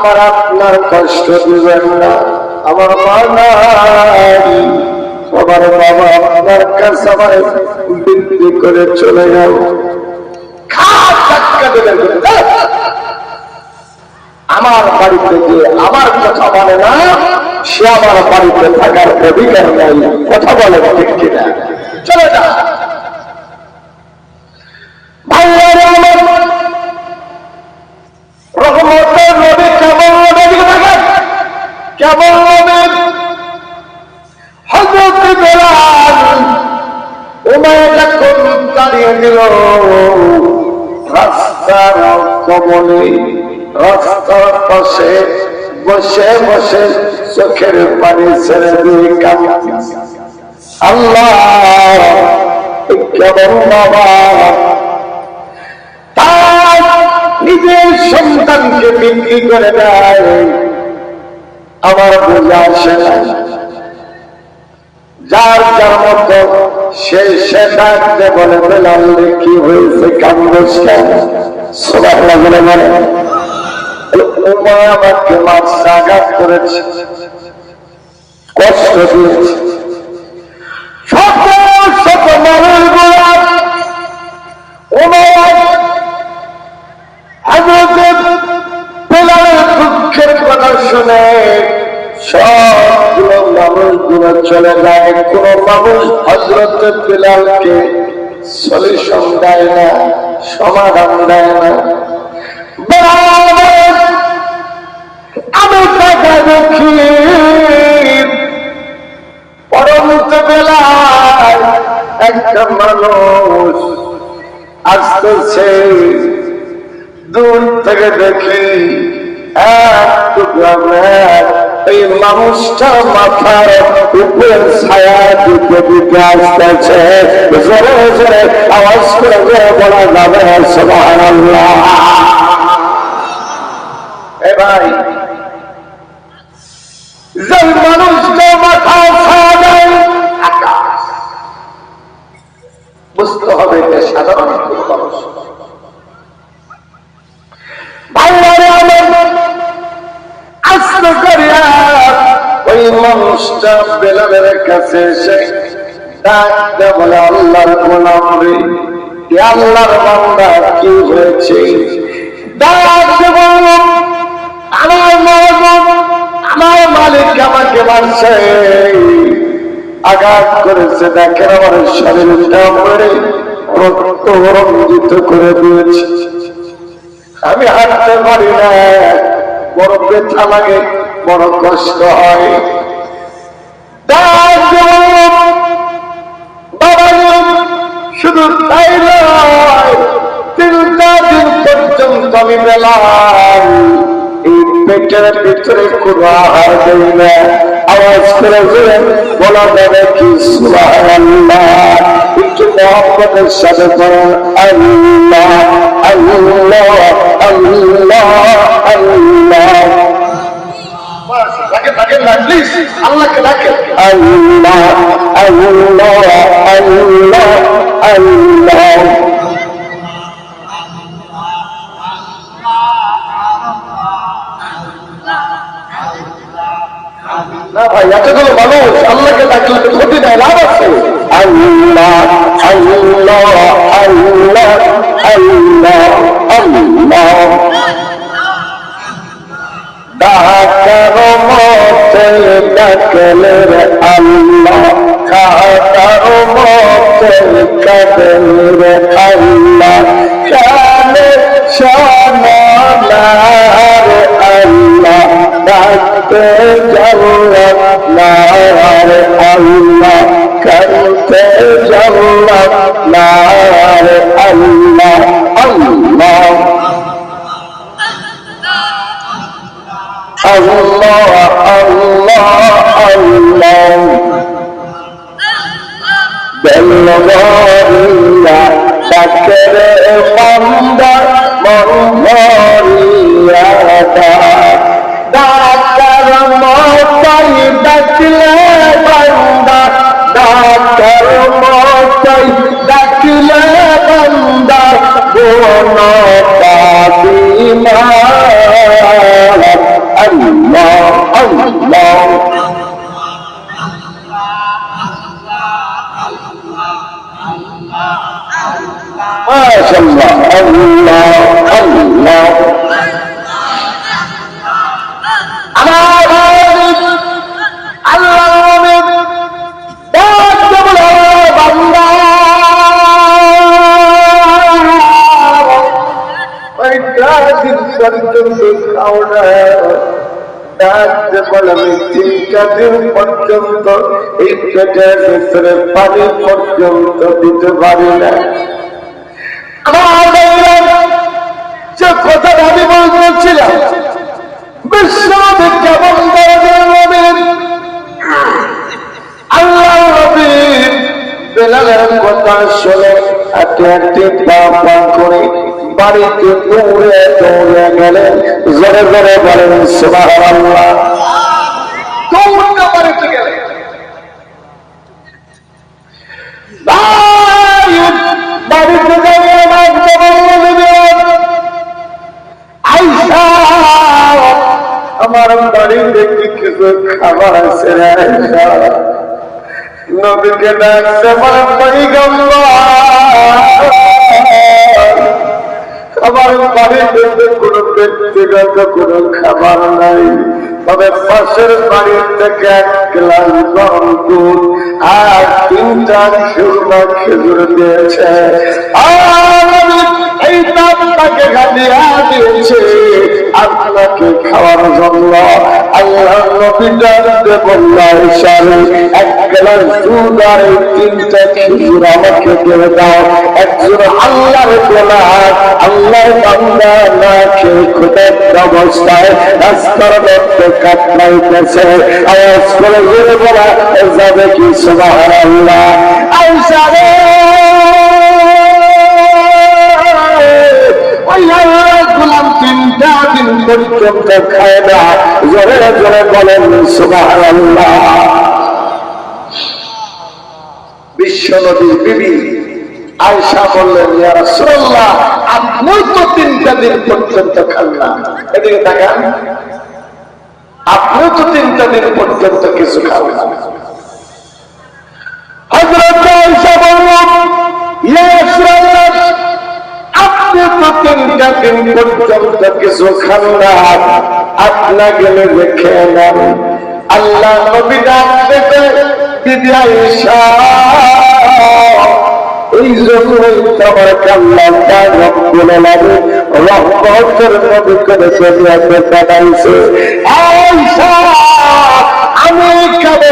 আমার আপনার কষ্ট দিবেন না। আমার মা নাই, আমার বাবা আপনার কাছে আমার বিক্রি করে চলে গেল। আমার বাড়িতে গিয়ে আমার কথা বলে না, সে আমার বাড়িতে থাকার অধিকার নাই। কথা বলে ঠিক কিনা? চলে যা। ভাইয়ারে আমার রহমতের নবী কেমন নবী থাকেন? কেমন নবী? হযরত বেলাল উমাইয়া যখন দাঁড়িয়ে দিল রাস্তার কবলে, রাস্তার পাশে বসে বসে চোখের পানি ছেড়ে দিয়ে কাঁদছে। আল্লাহ কেমন বাবা তার নিজের সন্তানকে বিক্রি করে দেয়, আমার বোঝা আসে না। যার যার মতো সে ডাকতে বলে বেলাল কি হয়েছে, কান্দোস কেন? সুবহানাল্লাহ বলে বলে আমাকে মারছে, আঘাত করেছে, কষ্ট দিয়েছে। শত শত মানুষগুলো হযরত বেলালের দুঃখের কথা শুনে সবগুলো মানুষগুলো চলে যায়। কোন মানুষ হযরত বেলালকে সলিউশন দেয় না, সমাধান দেয় না। আমি টাকা দেখি পরন্ত বেলায় একটা মানুষ আসতেছে, দূর থেকে দেখি এক টুকরা মেঘ এই মানুষটা মাথার উপরে ছায়া দিতে দিতে আসতেছে। জোরে জোরে আওয়াজ করে বলা যাবে সুবহানাল্লাহ। এ ভাই, যে মানুষটা মাথা ছায়া দেয় আকাশ, বুঝতে হবে যে সাধারণ মানুষ। ওই মানুষটা বেলালের কাছে এসে ডাকতে বলে আল্লাহর গোলাম রে, আল্লাহর বান্দা কি হয়েছে? ডাকতে বলল আমার মালিক আমাকে মারছে, আঘাত করেছে, দেখেন আমার শরীরটা পড়ে রক্ত রঞ্জিত করে দিয়েছে, আমি হাঁটতে পারি না, বড় ব্যথা লাগে, বড় কষ্ট হয়। শুধু তাই নয়, 3টা দিন পর্যন্ত আমি বেলাল এই পেটের ভিতরে কোনো আহার দেই না। আওয়াজ করে বলা যাবে কি সুবহানাল্লাহ? একটু মহব্বতের সাথে বলেন আল্লাহ আল্লাহ আল্লাহ আল্লাহ। আল্লাহকে ডাকেন আল্লাহ আল্লাহ আল্লাহ আল্লাহ। না ভাই, এতগুলো মানুষ আল্লাহকে ডাকলে তো ক্ষতি নেই, লাভ আছে। আল্লাহ আল্লাহ আল্লাহ আল্লাহ আল্লাহ। ডাকার মতে ডাকলে রে আল্লাহ, কাটার মতে কাটলে রে আল্লাহ, কানে শোনার আল্লাহ, ডাকতে জাল্লাহ নারে আল্লাহ, করতে জাল্লাহ নারে আল্লাহ আল্লাহ আল্লাহ আল্লাহ আল্লাহ। বেলগরিয়া ডাকরে বান্দা মরিয়া ডাকার মতাই ডাকলে বান্দা, ডাকার মতাই ডাকলে বান্দা, বোন পাবিনা মাশাআল্লাহ, আল্লাহ আল্লাহ। পর্যন্ত এই পেটের ভিতরে পানি পর্যন্ত দিতে পারি না। যে কথাটা আমি বলছিলাম, বিশ্বনবী কেমন ধরনের আল্লাহ নবী বেলালের কথা শুনে হাঁটে হাঁটে পা পা করে বাড়িতে দৌড়ে দৌড়ে গেলেন। জোরে জোরে বলেন সুবহানাল্লাহ। দৌড়টা বাড়িতে গেলেন, বাড়িতে গেলে আইসা আমার বাড়িতে কিছু খাবার আছে নবীকে ডাকছে, আমার আমার বাড়িতে কোন ব্যক্তিগত কোন খাবার নাই, তবে পাশের বাড়ির থেকে 1 গ্লাস গরম দুধ আর 3টা খেজুর দিয়েছে। এইটা আপনাকে ঘাটিয়া দিয়েছে আপনাকে খাওয়ার জন্য। আল্লাহ নবী ডাকতে বললেন, 1 গ্লাস দুধ আর 3টা খেজুর আমাকে দিয়ে দাও। একজন আল্লাহর গোলাম, আল্লাহর বান্দা না খেয়ে ক্ষুধার্ত অবস্থায় রাস্তার মধ্যে কাতরাইতেছে, আওয়াজ করে জোরে বলা যাবে কি সুবহানাল্লাহ। আয়েশা রে, ওই আল্লাহর গোলাম 3টা দিন পর্যন্ত খায় না। জোরে জোরে বলেন সুবহানাল্লাহ। বিশ্বনবীর বিবি আয়েশা বললেন, ইয়া রাসূলুল্লাহ, আপনি তো 3টা দিন পর্যন্ত খান না। এদিকে তাকান, আপনি তো 3টা দিন পর্যন্ত কিছু খান না। হযরত আয়েশা বললেন, ইয়া রাসূলুল্লাহ, আপনি তো 3টা দিন পর্যন্ত কিছু খান না, আপনা গেলে দেখে নেন। আল্লাহ নবী ডাকতে, বিবি আয়েশা, এই জন্যই তোমার কাল্লাটা রব্বুল আলামিন রহমতের নবী করে দুনিয়াতে পাঠাইছে। আয়েশা, আমি কেন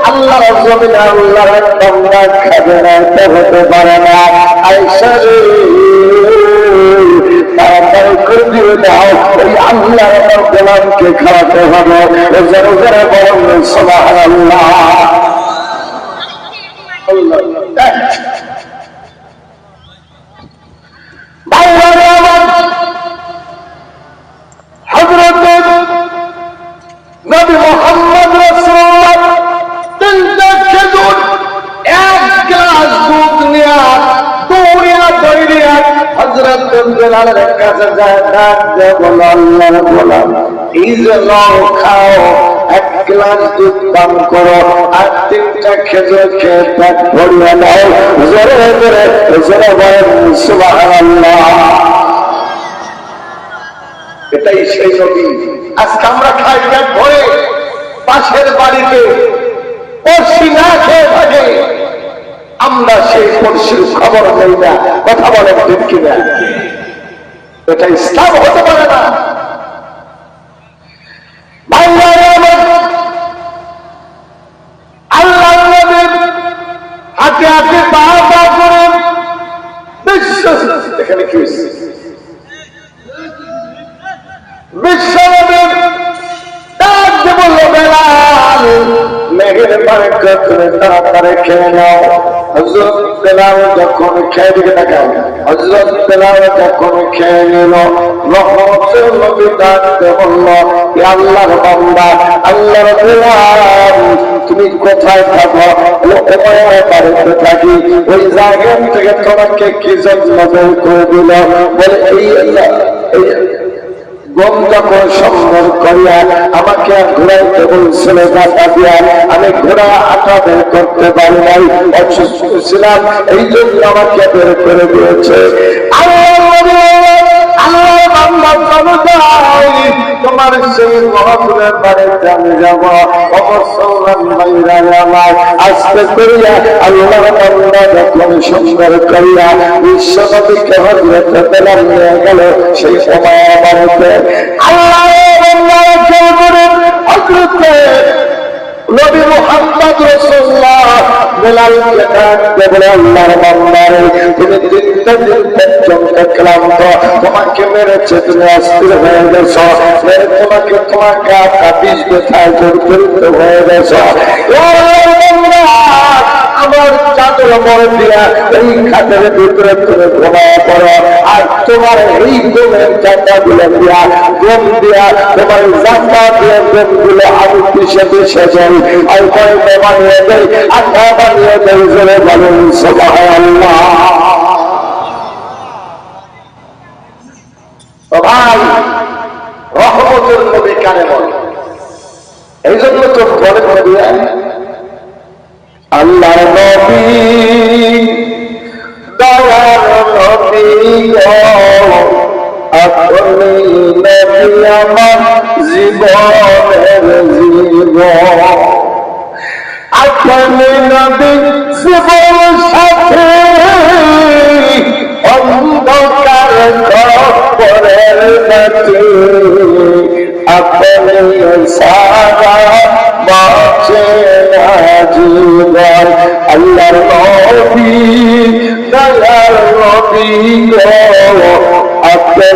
আল্লাহর জমিনে আল্লাহর বান্দা খাবে না, তা হতে পারে না। আয়েশা রে, তাড়াতাড়ি করে দিয়ে দাও, ওই আল্লাহর গোলামকে খাওয়াতে হবে। জোরে জোরে বলেন সুবহানাল্লাহ। হযরত নবী মুহাম্মদ রাসূলুল্লাহ 3টা খেজুর 1 গ্লাস দুধ নিয়ে দৌড়িয়া দৌড়িয়া হযরত বেলালের কাছে যায়, ডাক দিয়ে বলল, আল্লাহর গোলাম, এই যে নাও, খাও, 1 গ্লাস দুধ পান করো আর 3টা খেজুর খেয়ে পেট ভরিয়ে নাও। জোরে জোরে জোরে বলেন সুবহানাল্লাহ। এটাই সেই নবী। আজকে আমরা খাই পেট ভরে, পাশের বাড়িতে পড়শি না খেয়ে থাকে, আমরা সেই পড়শির খবর নেই না। কথা বলেন ঠিক কিনা? এটা ইসলাম হতে পারে না। আল্লাহ নবী হাতে হাতে পা পা করে বিশ্বাস, এখানে কি হয়েছে? বিশ্বনবী ডাকতে বলল, বেলাল, মেঘের বারাকা তুমি তাড়াতাড়ি খেয়ে নাও। হযরত বেলাল যখন খেয়ে দিকে তাকায়, হযরত বেলাল যখন খেয়ে নিল, রহমতের নবী ডাকতে বলল, ইয়া আল্লাহর বান্দা, আল্লাহর গোলাম, তুমি কোথায় থাকো? উমাইয়ার বাড়িতে থাকি। ওই জায়গা থেকে তোমাকে কি জন্য বের করে দিল? বলে, এই গম যখন সংগ্রহ করিয়া আমাকে ঘোরাইতে বলছিল টাকা দিয়া, আমি ঘোড়া আটা বের করতে পারি নাই, অসুস্থ ছিলাম, এই জন্য আমাকে বের করে দিয়েছে। তোমার সেই মহাপুরের বাড়িতে আমি যাবো, অবসর আমার আস্তে করিয়া আল্লাহ বান্দা যখন সুন্দর করিয়া বিশ্বনবীকে হযরত বেলাল নিয়ে গেল, সেই সময় বাড়িতে আল্লাহ নবী মুহাম্মদ রাসূলুল্লাহ বেলালকে ডাকতে বলে, আল্লাহর বান্দারে তুমি তিনটা দিন পর্যন্ত ক্লান্ত, তোমাকে মেরেছে, তুমি অস্থির হয়ে গেছ, তোমাকে তোমার গা বিষ ব্যথায় জর্জরিত হয়ে গেছ, আমার চাদর মরে দিয়া এই খাটের ভিতরে তুমি ঘুমায় পড়ো, আর তোমার এই গমের চাটা গুলো দিয়া গম দিয়া তোমার জামা দিয়ে গম গুলো আমি পিছিয়ে পিছিয়ে যাই, আর কয়েকটা বানিয়ে দেয়, আটা বানিয়ে দেয়, জোরে বলুন সুবহানাল্লাহ। ভাই, রহমতের নবী কারে বলে? এই জন্য তো বলে নবী আল্লাহর নবী, দয়ার নবী গো, আপনি নবী আমার জীবনের জীবন, আপনি নবী জীবন সাথে, অন্ধকার কবরের মাঝে আপনি সারা বাঁচে না জীবন, আল্লাহর নবী, দয়ার নবী গো, আপনি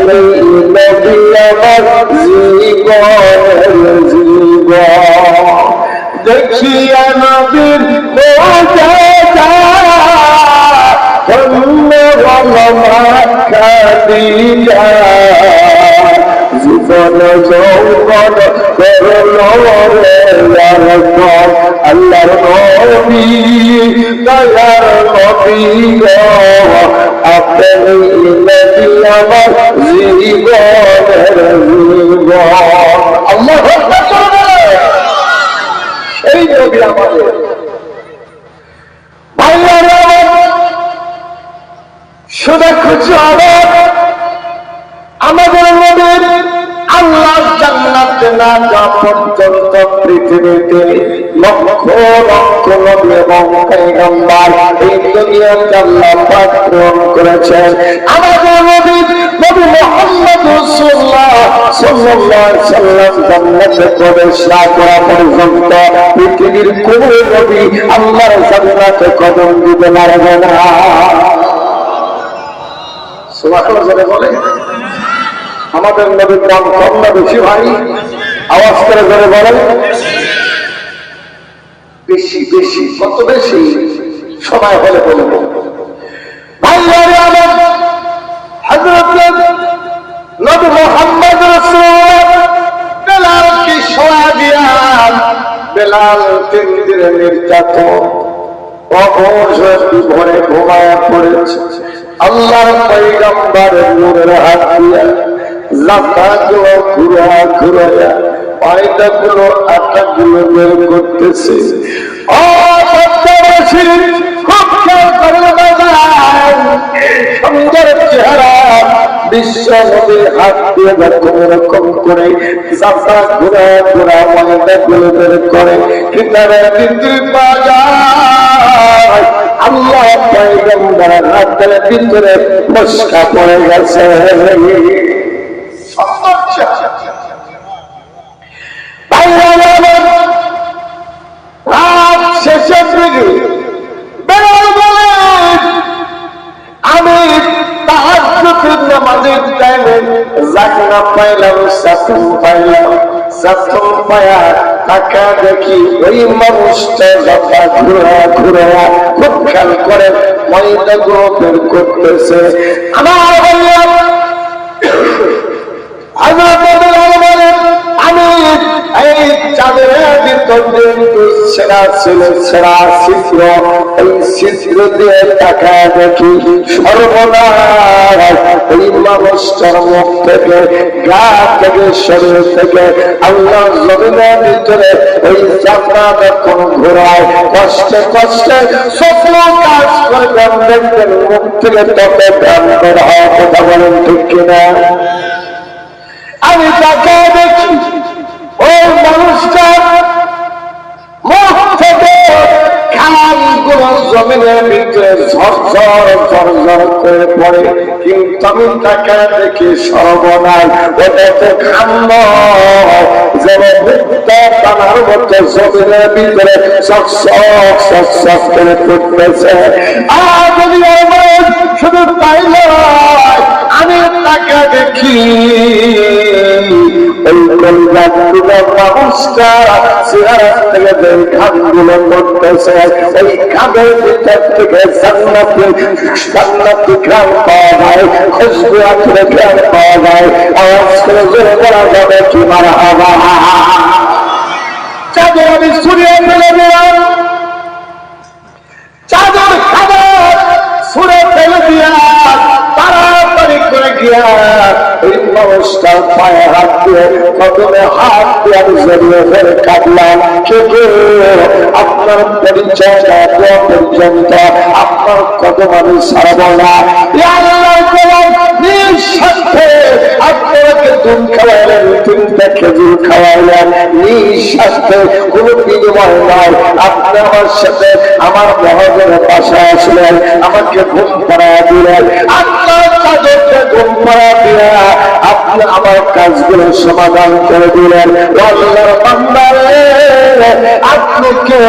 নবী আমার জীবনের জীবন, দেখিয়া নবীর মোজাদা ধন্য মাখা দিয়া, জীবন যৌবন করল আল্লাহর নবী, দয়ার নবী গো, আপনি নবী আমার জীবনের জীবন। আল্লাহু আকবার। এই নবী আমাদের ভাইয়ারা, শুধু খুশি আবার আমাদের নবীর আল্লাহ জান্নাতে না যাওয়া পর্যন্ত পৃথিবীতে লক্ষ লক্ষ নবী এবং পয়গম্বর এই দুনিয়াতে আল্লাহ পাক প্রেরণ করেছেন। আমাদের নবী মুহাম্মদ রাসূলুল্লাহ সাল্লাল্লাহু আলাইহি সাল্লাম জান্নাতে প্রবেশ না করা পর্যন্ত পৃথিবীর কোন নবী আল্লাহর জান্নাতে কদম দিতে পারবে না। সুবহানাল্লাহ বলে। আমাদের নবীর নাম কম না বেশি ভাই? আওয়াজ করে ধরে বলেন বেশি। বেশি কত বেশি? সময় হলে বলবো। নবী মুহাম্মদ রাসূলুল্লাহ বেলালকে শোয়া দিয়া, বেলাল 3 দিনের নির্যাতন ভরে ঘুমায়া পড়েছে। আল্লাহর পয়গম্বরের নূরের হাত দিয়া লাফাগুলো ঘুরায়া পায়দাগুলো আটাগুলো বের করতেছে। সুন্দর চেহারা বিশ্ব নবীর হাত দিয়ে রকম করে জাফা ঘুরা ঘুরা পায়দাগুলো বের করে কিতাবের ভিতরে পাওয়া যায় আল্লাহ পয়গম্বরের হাতের ভিতরে মশকা পড়ে গেছে। রাত শেষের দিকে বেলাল বলে, আমি তাহাজ্জুদের নামাজের টাইমে জাগনা পাইলাম, সাথম পাইলাম, সাথম পায়া টাকা দেখি ওই মানুষটা যথা ঘুরা ঘুরা খুব খেয়াল করে ময়দাগুলো বের করতেছে। আমার আমি এই চাঁদের ভিতর সেরা ছিল, সেরা চিত্র এই ছিদ্র দিয়ে তাকায় দেখি সর্বনাশ, এই মানুষটার মুখ থেকে, গা থেকে, শরীর থেকে আল্লাহ জমিনের ভিতরে ওই জান্নাত কোন ঘোরায় কষ্টে কষ্টে সকল কাজ করবেন, দেখবেন মুখ থেকে তবে ধ্যান করা হয়। কথা বলেন ঠিক কিনা? আমি তাকে দেখি ওই মানুষটার মুখ থেকে খালগুলো জমিনের ভিতরে ঝরঝর ঝরঝর করে পড়ে, কিন্তু আমি তাকে দেখি সর্বনাশ, ওটাতে খাম্ব যেন ভুট্টা টানার মতো জমিনের ভিতরে চকচক চকচক করে পড়তেছে। আর যদি শুধু তাই নয়, আমি তাকে দেখি এই মানুষটা চেহারা থেকে যে ঘামগুলো করতেছে, এই ঘামের ভিতর থেকে জান্নাতি ঘ্রাণ পাওয়া যায়, খুশবু আসলে ঘ্রাণ পাওয়া যায়। আওয়াজ করে জোরে বলা যাবে কি মারহাবা। চাদর আমি ছুড়িয়ে ফেলে দিলাম, চাদর খাবার ছুড়ে ফেলে দিয়া তাড়াতাড়ি করে গিয়া এই মানুষটার পায়ে হাত দিয়ে, কদমে হাত দিয়ে আমি জড়িয়ে ফেলে কাঁদলাম। কে আপনার পরিচয় না দেওয়া পর্যন্ত আপনার কদম আমি ছাড়ব না। নিঃস্বার্থে আপনাকে দুধ খাওয়াইলেন, 3টা খেজুর খাওয়াইলেন, নিঃস্বার্থে কোনো বিনিময় নয়। আপনি আমার সাথে আমার মহাজনের বাসায় আসলেন, আমাকে ঘুম পাড়া দিলেন, আপনার চাদরকে ঘুম পাড়া দিয়া আপনি আমার কাজগুলো সমাধান করে দিলেন। আল্লাহর বান্দারে, আপনি কে?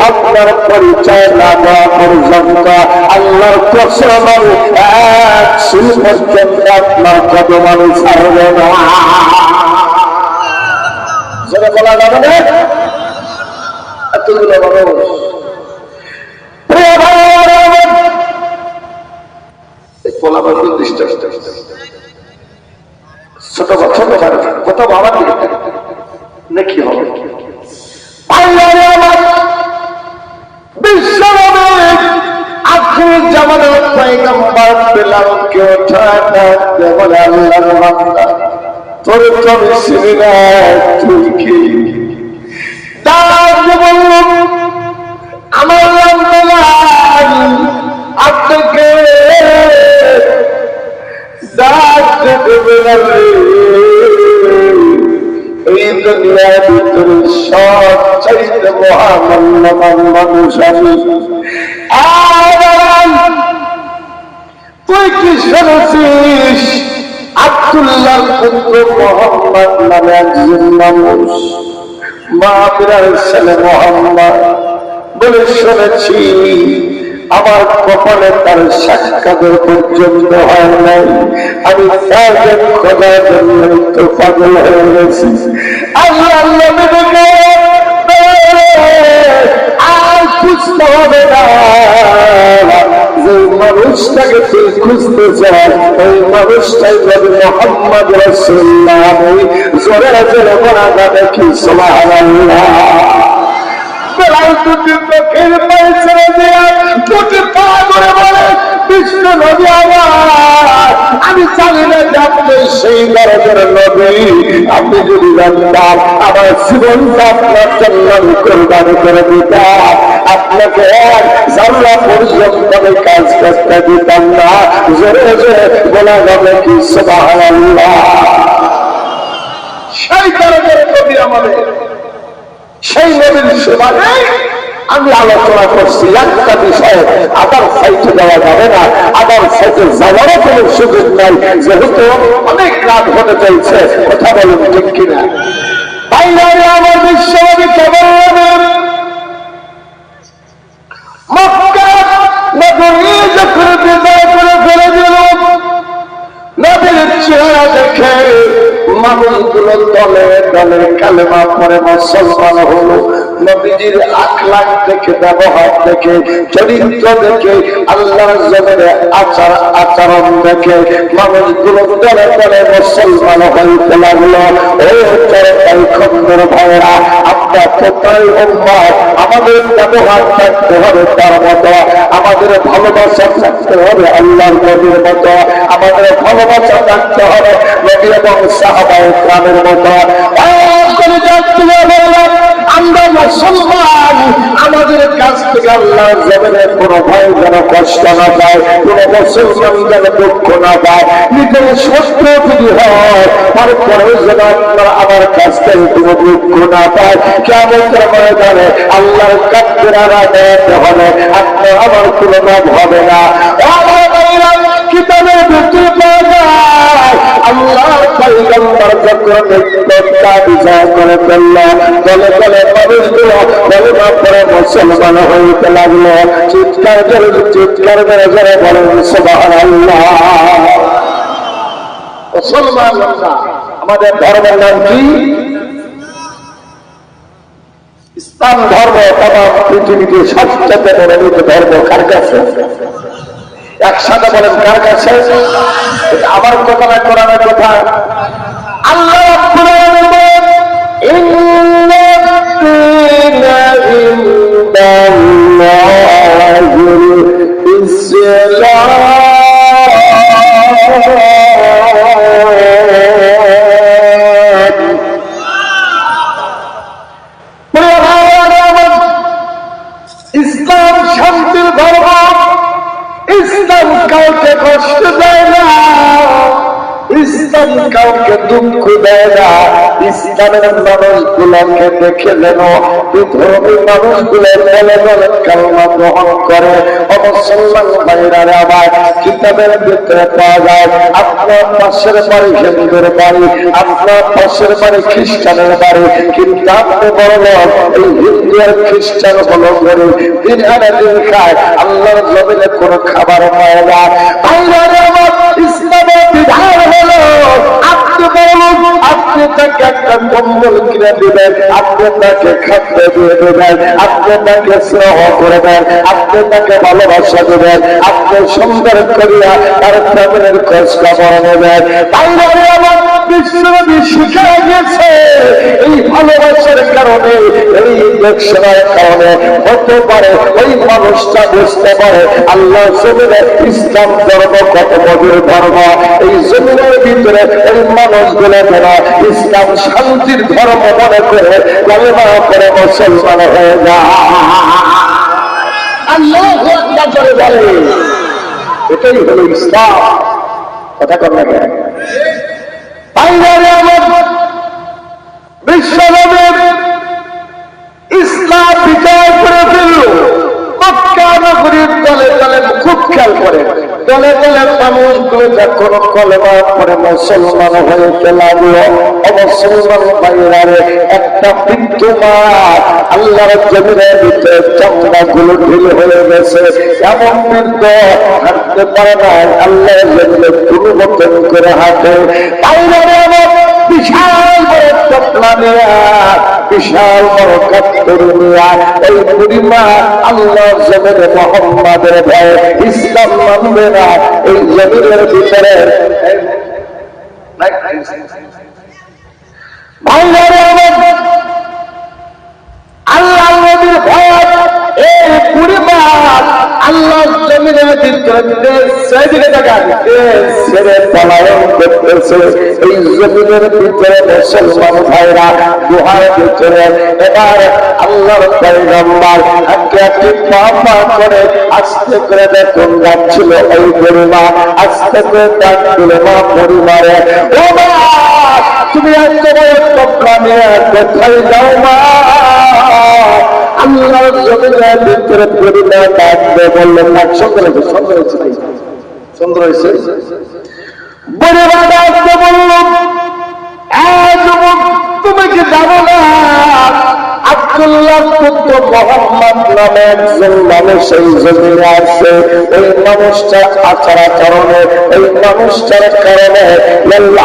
আপনার পরিচয় না দেওয়া পর্যন্ত আল্লাহর কসম এক সুর পর্যন্ত আপনার কদম আমি ছাড়ব না। যেটা বলা যাবে না, এতগুলো মানুষ ছোট ছোট কত বাবা নাকি হবে আখির জামানের পয়গম্বর পেলাম কেউ বলে আল্লাহর বান্দা তোর তবে সিনা তুই কি বললাম আমার আপনাকে এই দুনিয়ার ভিতরে সব চাইতে মহামূল্যবান মানুষ আমি। তুই কি শুনেছিস আব্দুল্লাহ পুত্র মোহাম্মদ নামে একজন মানুষ, মাহবুবের ছেলে মোহাম্মদ বলে শুনেছি। আমার কপালে তার সাক্ষাতের পর্যন্ত হয় নাই, আমি তাদের খোঁজার জন্য তো পাগল হয়ে গেছি। আল্লাহ আর খুঁজতে হবে না, যে মানুষটাকে তুই খুঁজতে চাস ওই মানুষটাই বলে মুহাম্মদ রাসূলুল্লাহ। জোরে জোরে বলা যাবে কি সুবহানাল্লাহ। আমি জানি না যে আপনি সেই দরদের নবী। আপনি যদি জানতাম আমার জীবনটা আপনার জন্য কোরবানি করে দিতাম, আপনাকে এক জানলা পর্যন্ত আমি কাজ করতে দিতাম না। জোরে জোরে বলা যাবে কি সুবহানাল্লাহ। সেই দরদের নবী আমাদের, সেই নবীর সেবায় আমি আলোচনা করছি। একটা বিষয়ে আবার সাইটে দেওয়া যাবে না, আবার সাইটে যাওয়ারও কোন সুযোগ নাই, যেহেতু অনেক রাত হতে চাইছে। কথা বলুন ঠিক কিনা? বাইরে আমার বিশ্বনবী কেবল মক্কা নগরী যখন বিদায় করে ফেলে দিল, নবীর চেহারা দেখে মানুষগুলো দলে দলে কালেমা পড়ে মুসলমান হলো। নবীজির আখলাক দেখে, ব্যবহার দেখে, চরিত্র দেখে, আল্লাহর জমিনে আচরণ দেখে মানুষগুলো দলে দলে মুসলমান হইতে লাগলো। এই চরকাই খন্দর ভাইরা, আমরা কোথায় উম্মত, আমাদের ব্যবহার থাকতে হবে তার মতো। ভালোবাসা থাকতে হবে আল্লাহর নবীর মতো, আমাদের ভালোবাসা থাকতে হবে নবী এবং সাহাবায়ে কেরামের মতো। আমরা মুসলমান, আমাদের কাছ থেকে আল্লাহর জমিনে কোনো ভয় যেন কষ্ট না পায়, কোনো মুসলমান যেন দুঃখ না পায়, নিজের সত্য যদি হয় তারপরেও যেন আপনার আমার কাছ থেকে কোনো দুঃখ না পায়। কিয়ামতের ময়দানে আল্লাহর কাছে আদায়তে হবে, আপনার আমার কোনো লাভ হবে না। কিতাবের ভিতরে পাওয়া যায় আল্লাহর পয়গম্বর যখন মৃত্যুটা বিজয় করে ফেলল, দলে দলে মানুষগুলো কলেমা পড়ে মুসলমান হইতে লাগলো। চিৎকার করে বলেন সুবহানাল্লাহ। মুসলমান আমাদের ধর্মের নাম কি? ইসলাম ধর্ম। তামাম পৃথিবীতে সবচেয়ে মনোনীত ধর্ম কার কাছে? একসাথে বলেন কার কাছে? আমার কথা না, কোরআনের কথা। আল্লাহ ইসলাম শান্তির ধর্ম। ইসলাম কাউকে কষ্ট দেয় না, ইসলাম কাউকে দুঃখ দেয় না। ইসলামের মানুষগুলোকে দেখে যেন বিধর্মী মানুষগুলো বলে বলে কালমা গ্রহণ করে। মুসলমান ভাইরা আবার কিতাবের ভিতরে পাওয়া যায় আপনার পাশের বাড়ি হিন্দুর বাড়ি, আপনার পাশের বাড়ি খ্রিস্টানের বাড়ি, কিন্তু আপনি বললেন এই হিন্দু আর খ্রিস্টান হলো গরিব, দিন আনে দিন খায়, আল্লাহর জমিনে কোনো খাবার পায় না। ভাইরা আমার ইসলামের বিধান হলো আপনি বলুন, আপনি তাকে একটা কম্বল কিনে দিবেন, আপনি তাকে খাদ্য দিয়ে দেবেন, আপনি তাকে স্নেহ করবেন, আপনি তাকে ভালোবাসা দেবেন, আপনি সুন্দর করিয়া তার ফ্যামিলির খোঁজ খবর নেবেন। বাইরে আমার বিশ্বনবী শিখে গেছে এই ভালোবাসার কারণে, এই দেখশনের কারণে হতে পারে ওই মানুষটা বুঝতে পারে আল্লাহ জমিনে ইসলাম ধর্ম কত গভীর ধর্ম। এই জমিনের ভিতরে এই মানুষগুলো যেন ইসলাম শান্তির ধর্ম মনে করে কালেমা করে মুসলমান হয়ে যায়। আল্লাহু আকবার করে বলে, এটাই হলো ইসলাম। কথা কর না কেন? বিশ্বনবীর ইসলাম বিজয় করে ফেলল। মক্কা নগরীর দলে দলে খুব খেয়াল করে, দলে দলে মানুষগুলো যখন কলেমা পড়ে মুসলমান হয়ে লাগলো। মুসলমান ভাইরারে একটা বৃদ্ধ মা আল্লাহর জমিনের ভিতরে চামড়া গুলো ঢিল হয়ে গেছে, এমন বৃদ্ধ হাঁটতে পারে না, আল্লাহর জমিনে কোনো মতন করে হাঁটে। ভাইরারে আমার বিশাল বড় চপলা নেয়া, বিশাল বড় কাপড় নেয়া এই বুড়িমা আল্লাহর জমিনে মুহাম্মাদের ভয়ে ইসলাম মানবে না। এই জমিনের ভিতরে আল্লাহ নবীর ভয় এই বুড়িমা আল্লাহর জমিনের ভিতরে সেদিকে দেখা ছেড়ে পলায়ন করতেছে। এই জমিনের ভিতরে মুসলমান ভাইরা গুহার ভিতরে এবার আল্লাহর পয়গম্বর একে একে পা পা করে আস্তে করে দেখুন যাচ্ছিল ওই বুড়িমা, আস্তে করে ডাক দিল মা পরিবারে, ও মা তুমি এত বড় টপলা নিয়ে কোথায় যাও মা? আল্লাহর জমিনের ভিতরে পরিবার ডাকবে বললেন না, সুন্দর হয়েছে, সুন্দর হয়েছে, সুন্দর হয়েছে। পরিবার ডাকতে বলল, তুমি কি জানো না আব্দুল্লাহ পুত্র মোহাম্মদ নামে একজন মানুষ এই জমিনে আছে। ওই মানুষটার আচার আচরণে, ওই মানুষটার কারণে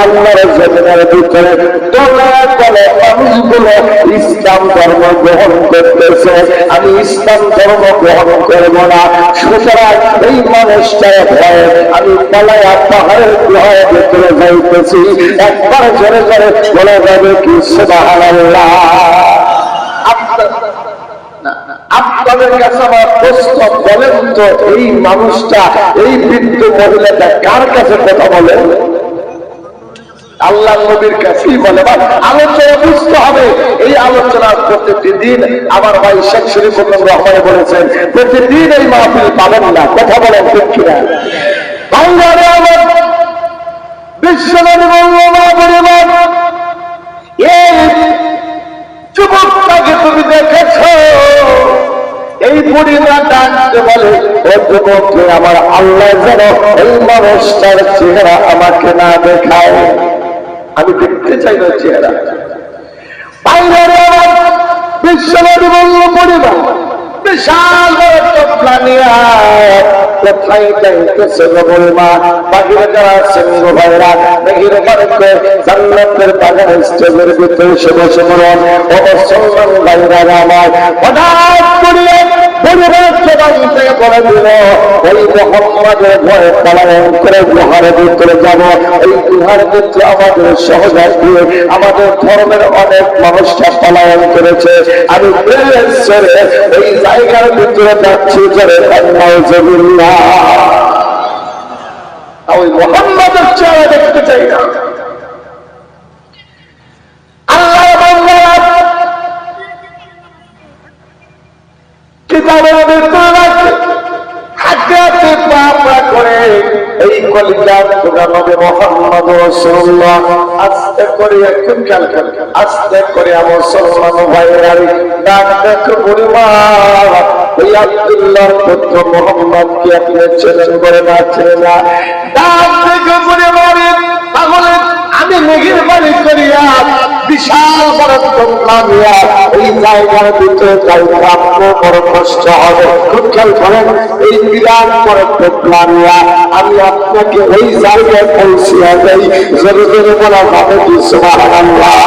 আল্লাহর জমিনের ভিতরে দলে দলে মানুষগুলো ইসলাম ধর্ম গ্রহণ করতেছে। আমি ইসলাম ধর্ম গ্রহণ করব না, সুতরাং এই মানুষটার ভয়ে আমি পালায়া পাহাড়ের গুহার ভিতরে যাইতেছি। একবার জোরে জোরে বলে যাবে কি সুবহানাল্লাহ। আপনাদের কাছে আমার প্রশ্ন, বলেন তো এই মানুষটা, এই বৃদ্ধ মহিলাটা কার কাছে কথা বলেন? আল্লাহ নবীর কাছেই বলে। আলোচনা বুঝতে হবে। এই আলোচনার প্রতিটি দিন আমার ভাই শেখ শরীফুল্লাহ রহমান বলেছেন, প্রতিদিন এই মাহফিল পাবেন না। কথা বলেন ঠিক কিনা? বাংলারে আমার বিশ্বনবী পরিবার, এই যুবকটাকে তুমি দেখেছ? এই বুড়িমা ডাকতে বলে, ও যুবক, আমার আল্লাহ যেন এই মানুষটার চেহারা আমাকে না দেখায়, আমি দেখতে চাই না চেহারা। বাইরে আমার বিশ্বনবী পরিবার বিশাল বড় টপলা নিয়ে কোথায় যাইতেছে গো বলমা? বাহিরে যারা আছেন গো ভাইরা, বাহিরে বাড়িতে জান্নাতের বাগান স্টেজের ভিতরে বসে বসে বলেন, ও মুসলমান ভাইরা আমার, হঠাৎ করে পরিবার জবান থেকে বলে দিল, ওই মোহাম্মদের ভয়ে পলায়ন করে গুহারের ভিতরে যাব। এই গুহার ভিতরে আমাদের সহজাত দিয়ে আমাদের ধর্মের অনেক মানুষটা পলায়ন করেছে। আমি ওই জায়গার ভিতরে যাচ্ছি, যারা ওই মোহাম্মদের চেহারা দেখতে চাই না। আল্লাহ কিতাবের ভিতরে রাখছে, হাতে হাতে পা করে এই কলিজার খোদা নবী মুহাম্মদ রাসূলুল্লাহ আস্তে করে একটু খেয়াল করেন, আস্তে করে মুসলমান ভাইরা ডাক দেখো বুড়িমা, ওই আব্দুল্লাহর পুত্র মুহাম্মদ কি আপনি ছিলেন বলে না ছিলেন না? ডাক দেখো বুড়িমা, তাহলে আমি মেঘের বাড়ি করিয়া বিশাল বড় টপলা নিয়া এই জায়গার ভিতরে যাইতে আপনার বড় কষ্ট হবে। খুব খেয়াল করেন, এই বিরাট বড় টপলা নিয়া আমি আপনাকে ওই জায়গায় পৌঁছিয়া যাই। জোরে জোরে বলা ভাবে কি সুবহানাল্লাহ।